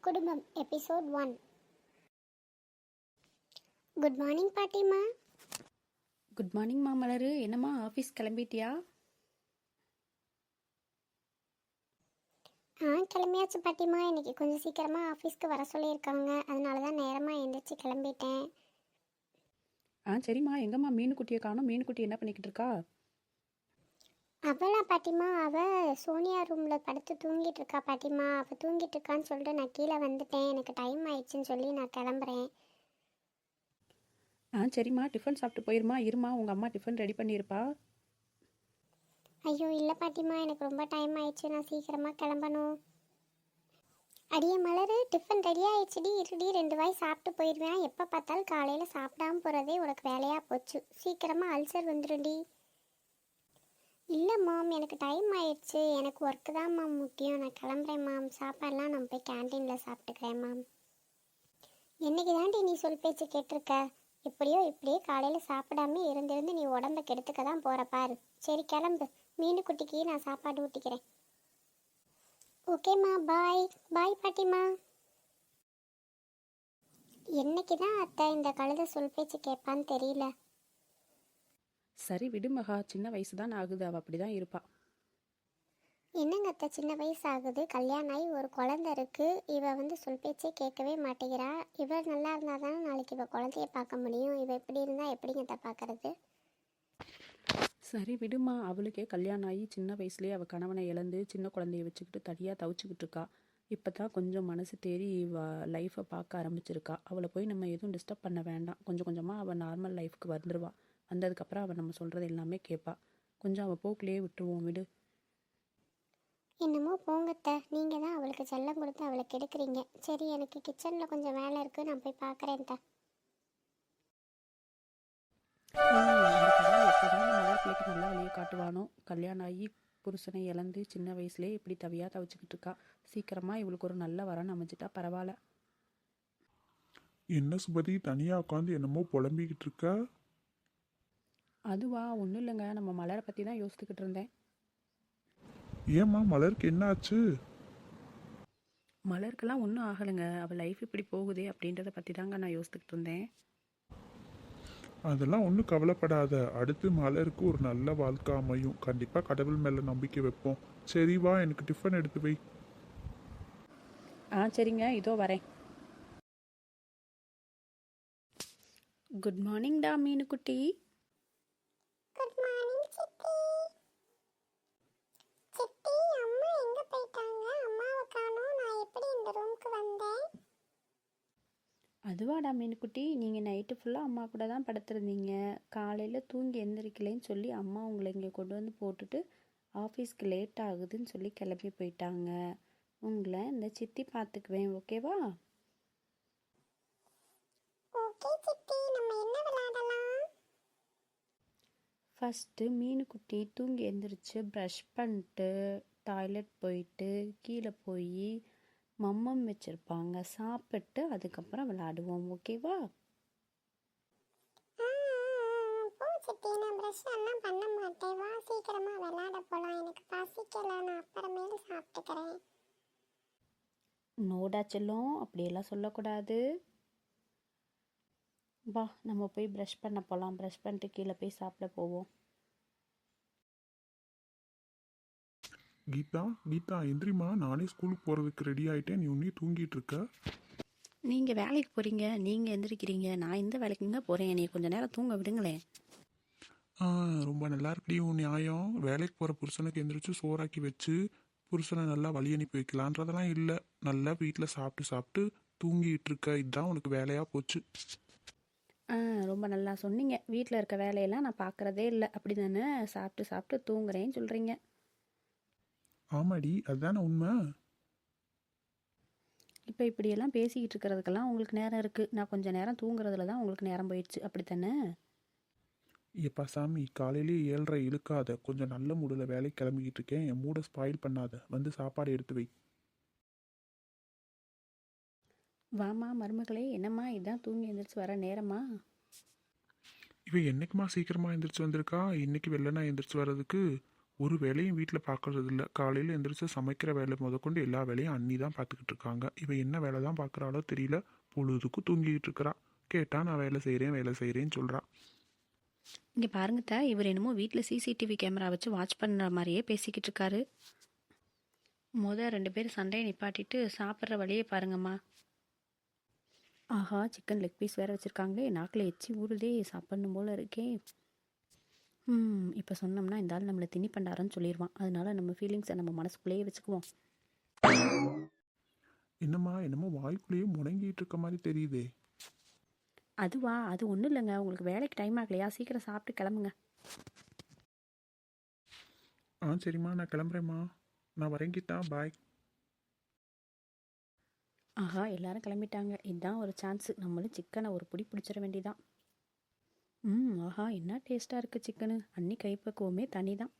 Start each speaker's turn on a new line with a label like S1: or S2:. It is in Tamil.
S1: குடும்பம் எபிசோட் 1. குட் மார்னிங் பாட்டிமா.
S2: குட் மார்னிங்மா மலரு. என்னம்மா ஆஃபீஸ் கிளம்பிட்டியா?
S1: கிளம்பியாச்சு பாட்டிமா. இன்னைக்கு கொஞ்சம் சீக்கிரமாக ஆஃபீஸ்க்கு வர சொல்லியிருக்காங்க, அதனால தான் நேரமாக எழுந்திரிச்சு கிளம்பிட்டேன்.
S2: சரிம்மா. எங்கம்மா மீனுக்குட்டியை காணோம்? மீனுக்குட்டி என்ன பண்ணிக்கிட்டு இருக்கா?
S1: அவளா பாட்டிமா, அவள் சோனியா ரூமில் படுத்து தூங்கிட்டு இருக்கா பாட்டிமா. அவள் தூங்கிட்டு இருக்கான்னு சொல்லிட்டு நான் கீழே வந்துட்டேன். எனக்கு டைம் ஆயிடுச்சுன்னு சொல்லி நான் கிளம்புறேன்.
S2: சரிம்மா. டிஃபன் சாப்பிட்டு போயிருமா? இருமா, உங்கள் அம்மா டிஃபன் ரெடி பண்ணியிருப்பா.
S1: ஐயோ இல்லை பாட்டிமா, எனக்கு ரொம்ப டைம் ஆயிடுச்சு, நான் சீக்கிரமாக கிளம்பணும். அடியே மலரு, டிஃபன் ரெடி ஆயிடுச்சுடி, இருடி 2 வாய் சாப்பிட்டு போயிடுவேன். எப்போ பார்த்தாலும் காலையில் சாப்பிடாம போகிறதே உனக்கு வேலையாக போச்சு. சீக்கிரமாக அல்சர் வந்துடும்டி. இல்லை மாம், எனக்கு டைம் ஆயிடுச்சு, எனக்கு ஒர்க்கு தான் மாம் முக்கியம். நான் கிளம்புறேன் மாம். சாப்பாடெலாம் நான் போய் கேன்டீனில் சாப்பிட்டுக்கிறேன் மாம். என்னைக்கு தாண்டி நீ சொல் பேச்சு கேட்டிருக்க? இப்படியே காலையில் சாப்பிடாம இருந்து நீ உடம்பை கெடுத்துக்க தான் போகிற பாரு. சரி கிளம்பு, மீனுக்குட்டிக்கு நான் சாப்பாடு ஊட்டிக்கிறேன். ஓகேம்மா, பாய் பாய் பாட்டிமா. என்னைக்கு தான் அத்தை இந்த கழுதை சொல் பேச்சு கேட்பான்னு தெரியல.
S2: சரி விடு மகா, சின்ன வயசு தான் ஆகுது, அவள் அப்படி தான் இருப்பா.
S1: என்னங்க அத்தை, சின்ன வயசு ஆகுது, கல்யாணம் ஆகி ஒரு குழந்தை இருக்குது. இவள் சொல் பேச்சே கேட்கவே மாட்டேங்கிறா. இவள் நல்லா இருந்தால் தானே நாளைக்கு இவள் குழந்தைய பார்க்க முடியும். இவள் எப்படி இருந்தால் எப்படிங்க அத்தை பார்க்கறது?
S2: சரி விடுமா, அவளுக்கே கல்யாணம் ஆகி சின்ன வயசுலேயே அவள் கணவனை இழந்து சின்ன குழந்தைய வச்சுக்கிட்டு தனியாக தவிச்சுக்கிட்டு இருக்கா. இப்போ தான் கொஞ்சம் மனசு தேறி லைஃப்பை பார்க்க ஆரம்பிச்சிருக்கா. அவளை போய் நம்ம எதுவும் டிஸ்டர்ப் பண்ண வேண்டாம். கொஞ்சம் கொஞ்சமாக அவள் நார்மல் லைஃப்க்கு வந்துடுவா. வந்ததுக்கப்புறம் அவள் நம்ம சொல்கிறது எல்லாமே கேட்பா. கொஞ்சம் அவள் போக்கிலேயே விட்டுருவோம், விடு.
S1: என்னமோ போங்கத்த, நீங்கள் தான் அவளுக்கு செல்லம் கொடுத்து அவளை கெடுக்குறீங்க. சரி, எனக்கு கிச்சனில் கொஞ்சம் வேலை இருக்குது, நான் போய் பார்க்குறேன்ட்ட.
S2: மழை பிள்ளைக்கு நல்லா வழியை காட்டுவானோ. கல்யாணம் ஆகி புருஷனை இழந்து சின்ன வயசுலேயே இப்படி தவியாக தவிச்சுக்கிட்டு இருக்கா. சீக்கிரமாக இவளுக்கு ஒரு நல்ல வரன் அமைஞ்சிட்டா பரவாயில்ல.
S3: என்ன சுபதி, தனியாக உட்காந்து என்னமோ புலம்பிக்கிட்டு இருக்க?
S2: அதுவா, ஒன்றும் இல்லைங்க, நம்ம மலரை பற்றி தான் யோசித்துக்கிட்டு இருந்தேன்.
S3: ஏம்மா, மலருக்கு என்ன ஆச்சு?
S2: மலருக்கெல்லாம் ஒன்றும் ஆகலைங்க. அவள் லைஃப் இப்படி போகுதே அப்படின்றத பற்றி தாங்க நான் யோசித்துக்கிட்டு இருந்தேன்.
S3: அதெல்லாம் ஒன்றும் கவலைப்படாத. அடுத்து மலருக்கு ஒரு நல்ல வாழ்க்கை அமையும். கண்டிப்பாக கடவுள் மேலே நம்பிக்கை வைப்போம். சரி வா, எனக்கு டிஃபன் எடுத்து வை.
S2: சரிங்க, இதோ வரேன். குட் மார்னிங் டா மீனுக்குட்டி.
S1: குட் மார்னிங் சித்தி. சித்தி, அம்மா எங்கே போயிட்டாங்க? அம்மாவை காணோம். நான் எப்படி இந்த ரூமுக்கு வந்தேன்?
S2: அதுவாடா மீனுக்குட்டி, நீங்கள் நைட்டு ஃபுல்லாக அம்மா கூட தான் படுத்துருந்தீங்க. காலையில் தூங்கி எந்திரிக்கலைன்னு சொல்லி அம்மா உங்களை இங்கே கொண்டு வந்து போட்டுட்டு ஆஃபீஸ்க்கு லேட் ஆகுதுன்னு சொல்லி கிளம்பி போயிட்டாங்க. உங்களை இந்த சித்தி பார்த்துக்குவேன், ஓகேவா?
S1: ஓகே சித்தி, நம்ம என்ன விளையாடலாம்?
S2: ஃபஸ்ட்டு மீனுக்குட்டி தூங்கி எந்திரிச்சு ப்ரஷ் பண்ணிட்டு டாய்லெட் போயிட்டு கீழே போய் மம்மம் வச்சுருப்பாங்க, சாப்பிட்டு அதுக்கப்புறம் விளையாடுவோம், ஓகேவா?
S1: போ சித்தி, நான் ப்ரஷ் எல்லாம் பண்ண மாட்டேன். வா, சீக்கிரமா விளையாட போகலாம். எனக்கு பசிக்கல, நான் அப்புறமேல சாப்பிட்டுக்கிறேன்.
S2: நோடா செல்லம், அப்படியெல்லாம் சொல்லக்கூடாது. வா, நம்ம போய் ப்ரஷ் பண்ண போகலாம். ப்ரஷ் பண்ணிட்டு கீழே போய் சாப்பிட போவோம்.
S3: கீதா, கீதா எந்திரிமா. நானே ஸ்கூலுக்கு போகிறதுக்கு ரெடி ஆகிட்டேன். நீ உன்னே தூங்கிட்டு இருக்க.
S2: நீங்கள் வேலைக்கு போகிறீங்க, நீங்கள் எந்திரிக்கிறீங்க. நான் இந்த வேலைக்குங்க போகிறேன். என்னை கொஞ்சம் நேரம் தூங்க விடுங்களேன்.
S3: ரொம்ப நல்லா இருக்குடி உன் நியாயம். வேலைக்கு போகிற புருஷனுக்கு எந்திரிச்சு சோறாக்கி வச்சு புருஷனை நல்லா வழி அனுப்பி வைக்கலான்றதெல்லாம் இல்லை. நல்லா வீட்டில் சாப்பிட்டு சாப்பிட்டு தூங்கிட்டு இருக்க. இதுதான் உனக்கு வேலையாக போச்சு.
S2: ரொம்ப நல்லா சொன்னீங்க. வீட்டில் இருக்க வேலையெல்லாம் நான் பார்க்குறதே இல்லை, அப்படி தானே? சாப்பிட்டு சாப்பிட்டு தூங்குறேன்னு சொல்கிறீங்க.
S3: ஆமாடி, அதுதானே உண்மை.
S2: இப்போ இப்படியெல்லாம் பேசிக்கிட்டு இருக்கிறதுக்கெல்லாம் உங்களுக்கு நேரம் இருக்குது. நான் கொஞ்சம் நேரம் தூங்குறதுல தான் உங்களுக்கு நேரம் போயிடுச்சு, அப்படித்தானே?
S3: எப்பா சாமி, காலையிலே 7:30 இழுக்காத. கொஞ்சம் நல்ல மூடில் வேலைக்கு கிளம்பிக்கிட்டு இருக்கேன். என் மூடை ஸ்பாயில் பண்ணாத. வந்து சாப்பாடு எடுத்து வை.
S2: வாமா மருமகளே. என்னம்மா, இதான் தூங்கி எழுந்திரிச்சு வர நேரமா?
S3: இவன் என்னைக்குமா சீக்கிரமாக எந்திரிச்சு வந்திருக்கா? இன்னைக்கு வெள்ளனா எந்திரிச்சு வர்றதுக்கு ஒரு வேலையும் வீட்டில் பார்க்கறது இல்லை. காலையில் எந்திரிச்சு சமைக்கிற வேலை முதற்கொண்டு எல்லா வேலையும் அண்ணி தான் பார்த்துக்கிட்டு இருக்காங்க. இவன் என்ன வேலை தான் பார்க்குறாளோ தெரியல, பொழுதுக்கும் தூங்கிக்கிட்டு இருக்கிறா. கேட்டால் நான் வேலை செய்கிறேன்னு சொல்கிறா.
S2: இங்கே பாருங்கத்த, இவர் என்னமோ வீட்டில் சிசிடிவி கேமரா வச்சு வாட்ச் பண்ணுற மாதிரியே பேசிக்கிட்டு இருக்காரு. ரெண்டு பேரும் சண்டையை நிப்பாட்டிட்டு சாப்பிட்ற வழியே பாருங்கம்மா. ஆஹா, சிக்கன் லெக் பீஸ் வேறு வச்சுருக்காங்களே, நாக்கில் எச்சி ஊறுதே, சாப்பிடணும் போல் இருக்கே. இப்போ சொன்னோம்னா இந்த ஆள் நம்மளை திணி பண்டாரன்னு சொல்லிடுவான். அதனால நம்ம ஃபீலிங்ஸை நம்ம மனசுக்குள்ளேயே வச்சுக்குவோம்.
S3: என்னமோ வாய்க்குள்ளேயே முடங்கிட்டு இருக்க மாதிரி தெரியுதே.
S2: அதுவா, அது ஒன்றும் இல்லைங்க, உங்களுக்கு வேலைக்கு டைம் ஆகலையா? சீக்கிரம் சாப்பிட்டு கிளம்புங்க.
S3: சரிம்மா, நான் கிளம்புறேம்மா. நான் வரேங்கிட்டா, பாய்.
S2: ஆஹா, எல்லாரும் கிளம்பிட்டாங்க. இதுதான் ஒரு சான்ஸு, நம்மளும் சிக்கனை ஒரு பிடி பிடிச்சிட வேண்டியதான். ஆஹா, என்ன டேஸ்ட்டாக இருக்குது சிக்கனு. அன்னி கைப்பக்குவமே தனி தான்.